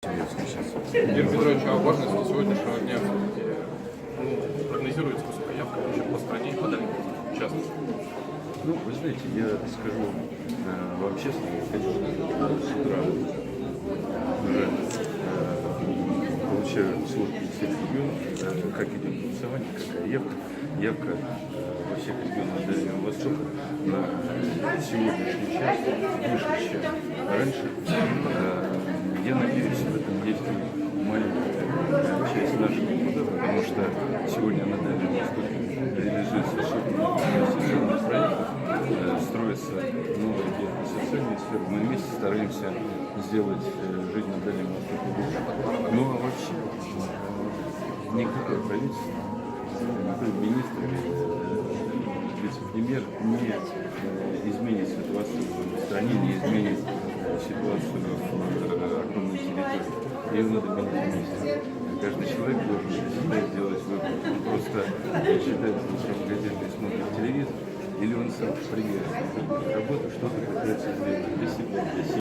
Юрий Петрович, а важность сегодняшнего дня прогнозируется высокая явка вообще по стране и по дальним частности? Ну, вы знаете, я скажу вам честно, я, конечно, с утра уже получаю сводки из всех регионов, как идет голосование, какая явка. Явка во всех регионах Дальнего Востока на сегодняшний час выше, чем раньше. Я надеюсь, в этом есть маленькая часть нашего труда, потому что сегодня на Дальнем Востоке реализуется сотни инвестиционных проектов, строятся новые социальные сферы. Мы вместе стараемся сделать жизнь на Дальнем Востоке лучше. Ну а вообще никакое правительство, никакой министр, вице-премьер не изменит ситуацию в стране, не изменит ситуацию в огромной территории. Ее надо менять вместе. Каждый человек должен для себя сделать выбор. Он просто читает утром газеты и смотрит телевизор, или он сам приезжает на работу, что-то пытается сделать для себя, для семьи.